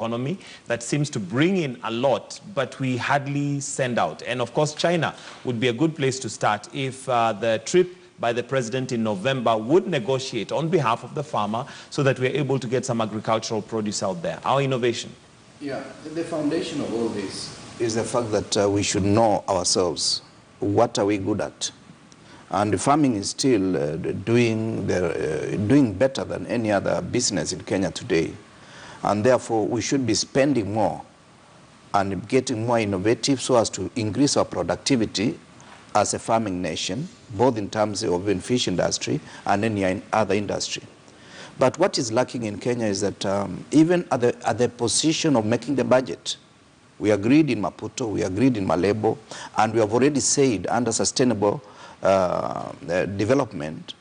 economy that seems to bring in a lot, but we hardly send out. And of course, China would be a good place to start if the trip by the president in November would negotiate on behalf of the farmer so that we're able to get some agricultural produce out there. Our innovation. Yeah, the foundation of all this is the fact that we should know ourselves. What are we good at? And farming is still doing better than any other business in Kenya today. And therefore, we should be spending more and getting more innovative so as to increase our productivity as a farming nation, both in terms of the fish industry and any other industry. But what is lacking in Kenya is that even at the position of making the budget, we agreed in Maputo, we agreed in Malebo, and we have already said under sustainable development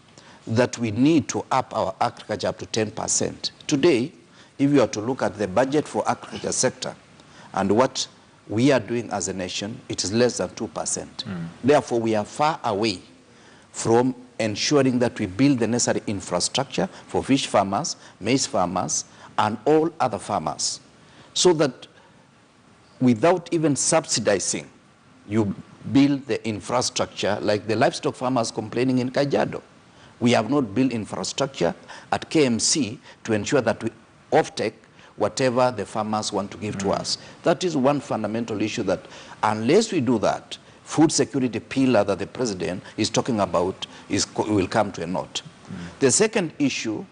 that we need to up our agriculture up to 10%. Today, if you are to look at the budget for agriculture sector and what we are doing as a nation, it is less than 2%. Therefore, we are far away from ensuring that we build the necessary infrastructure for fish farmers, maize farmers, and all other farmers, so that without even subsidizing, you build the infrastructure like the livestock farmers complaining in Kajiado. We have not built infrastructure at KMC to ensure that we offtake whatever the farmers want to give to us. That is one fundamental issue that unless we do that, food security pillar that the president is talking about will come to a naught. The second issue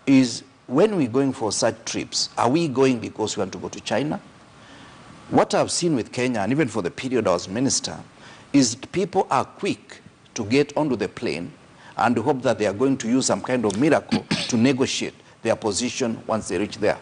is when we're going for such trips, are we going because we want to go to China? What I've seen with Kenya, and even for the period I was minister, is people are quick to get onto the plane and hope that they are going to use some kind of miracle to negotiate their position once they reach there.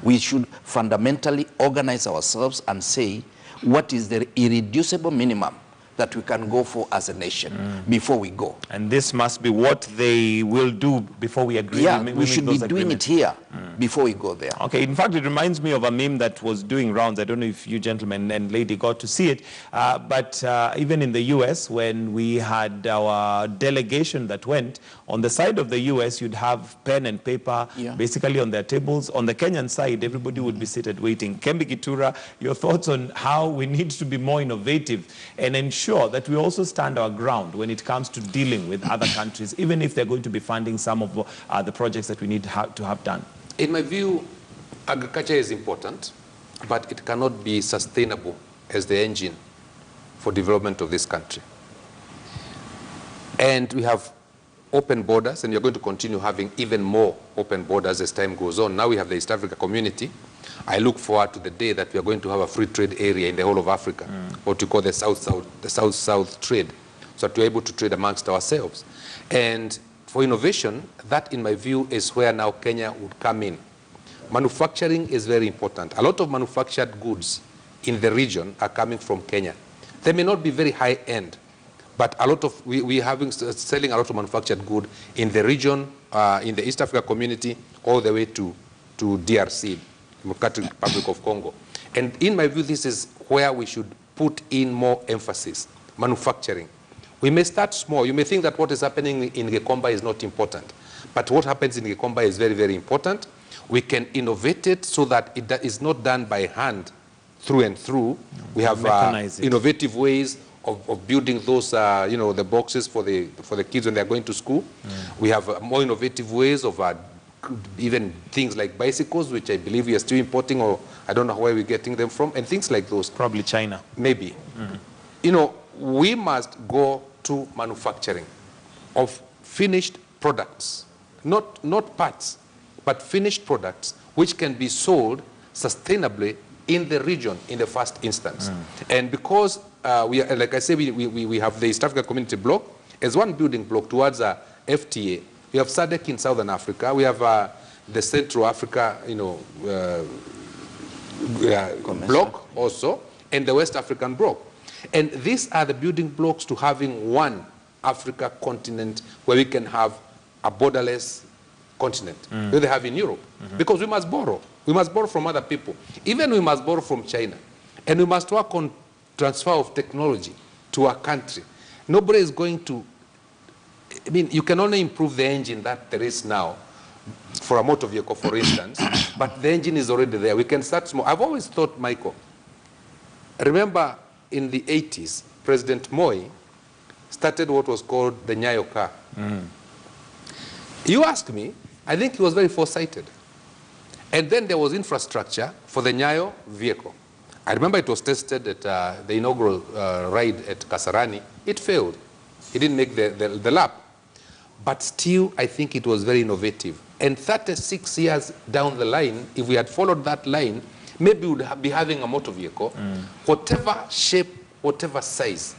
We should fundamentally organize ourselves and say, what is the irreducible minimum that we can go for as a nation before we go? And this must be what they will do before we agree. Yeah, we should be doing it here before we go there. Okay, in fact, it reminds me of a meme that was doing rounds. I don't know if you gentlemen and lady got to see it, but even in the US, when we had our delegation that went, on the side of the US, you'd have pen and paper basically on their tables. On the Kenyan side, everybody would be seated waiting. Kembi Kitura, your thoughts on how we need to be more innovative and ensure that we also stand our ground when it comes to dealing with other countries, even if they're going to be funding some of the projects that we need to have done? In my view, agriculture is important, but it cannot be sustainable as the engine for development of this country. And we have open borders, and you're going to continue having even more open borders as time goes on. Now we have the East Africa community. I look forward to the day that we are going to have a free trade area in the whole of Africa, what we call the South-South trade, so that we're able to trade amongst ourselves. And for innovation, that in my view is where now Kenya would come in. Manufacturing is very important. A lot of manufactured goods in the region are coming from Kenya. They may not be very high-end, but a lot of we're selling a lot of manufactured good in the region, in the East Africa community, all the way to DRC, Democratic Republic of Congo. And in my view, this is where we should put in more emphasis, manufacturing. We may start small. You may think that what is happening in Gekomba is not important, but what happens in Gekomba is very, very important. We can innovate it so that it is not done by hand through and through. We have innovative ways of building those, the boxes for the kids when they're going to school. We have more innovative ways of even things like bicycles, which I believe we are still importing, or I don't know where we're getting them from, and things like those. Probably China. Maybe. We must go to manufacturing of finished products, not parts, but finished products which can be sold sustainably in the region in the first instance. And because we are, like I say, we have the East Africa Community Bloc as one building block towards a FTA. We have SADC in Southern Africa. We have the Central Africa, bloc also, and the West African bloc. And these are the building blocks to having one Africa continent where we can have a borderless continent, where they have in Europe. Because we must borrow. We must borrow from other people. Even we must borrow from China. And we must work on transfer of technology to our country. Nobody is going to, you can only improve the engine that there is now for a motor vehicle, for instance, But the engine is already there. We can start small. I've always thought, Michael, remember in the 80s, President Moi started what was called the Nyayo car. You ask me, I think he was very foresighted. And then there was infrastructure for the Nyayo vehicle. I remember it was tested at the inaugural ride at Kasarani. It failed. It didn't make the lap. But still, I think it was very innovative. And 36 years down the line, if we had followed that line, maybe we would be having a motor vehicle, whatever shape, whatever size,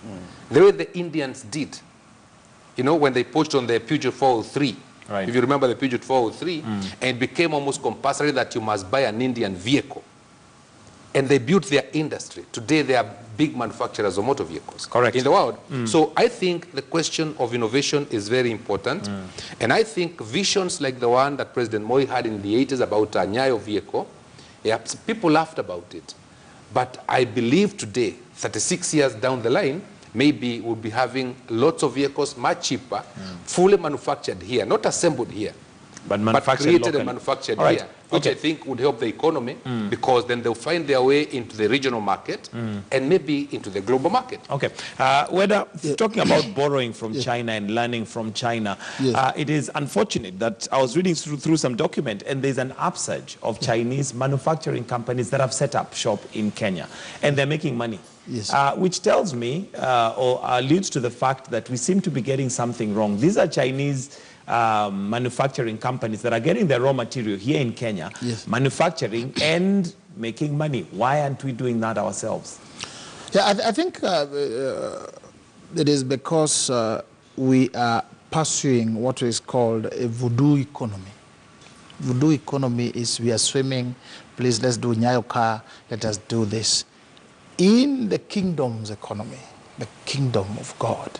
the way the Indians did, you know, when they pushed on the Peugeot 403. Right. If you remember the Peugeot 403, and it became almost compulsory that you must buy an Indian vehicle. And they built their industry. Today, they are big manufacturers of motor vehicles. Correct. In the world. So I think the question of innovation is very important. And I think visions like the one that President Moi had in the 80s about a Nyayo vehicle, yeah, people laughed about it. But I believe today, 36 years down the line, maybe we'll be having lots of vehicles much cheaper, fully manufactured here, not assembled here, but created locally. and manufactured All right. here, which I think would help the economy, because then they'll find their way into the regional market and maybe into the global market. Okay. Whether talking about borrowing from China and learning from China, it is unfortunate that I was reading through some document, and there's an upsurge of Chinese manufacturing companies that have set up shop in Kenya, and they're making money. Yes. Which tells me or alludes to the fact that we seem to be getting something wrong. These are Chinese manufacturing companies that are getting their raw material here in Kenya, manufacturing and making money. Why aren't we doing that ourselves? Yeah, I think it is because we are pursuing what is called a voodoo economy. Voodoo economy is we are swimming, please let's do Nyayo car, let us do this. In the kingdom's economy, the kingdom of God,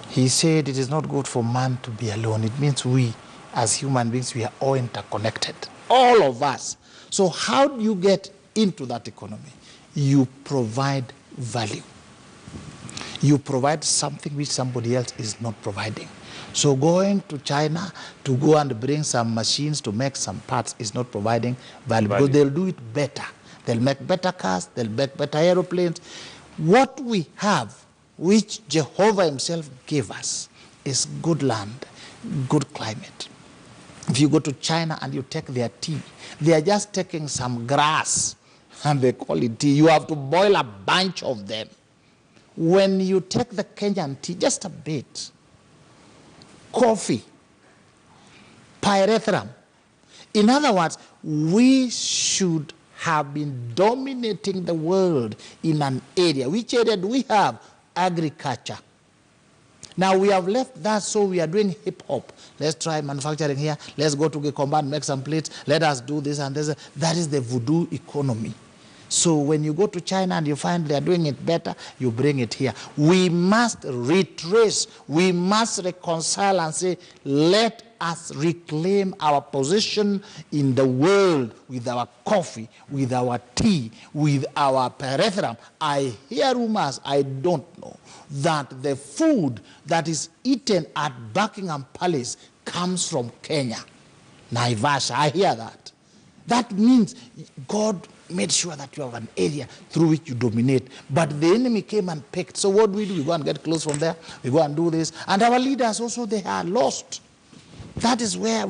he said it is not good for man to be alone. It means we, as human beings, we are all interconnected, all of us. So how do you get into that economy? You provide value. You provide something which somebody else is not providing. So going to China to go and bring some machines to make some parts is not providing value, because they'll do it better. They'll make better cars, they'll make better aeroplanes. What we have, which Jehovah himself gave us, is good land, good climate. If you go to China and you take their tea, they are just taking some grass and they call it tea. You have to boil a bunch of them. When you take the Kenyan tea, just a bit, coffee, pyrethrum. In other words, we should have been dominating the world in an area. Which area do we have? Agriculture. Now we have left that, so we are doing hip hop. Let's try manufacturing here. Let's go to Gikomba and make some plates. Let us do this and this. That is the voodoo economy. So when you go to China and you find they are doing it better, you bring it here. We must retrace. We must reconcile and say, let us reclaim our position in the world with our coffee, with our tea, with our pyrethrum. I hear rumors, I don't know, that the food that is eaten at Buckingham Palace comes from Kenya, Naivasha. I hear that. That means God made sure that you have an area through which you dominate. But the enemy came and picked. So what do? We go and get clothes from there. We go and do this. And our leaders also, they are lost. That is where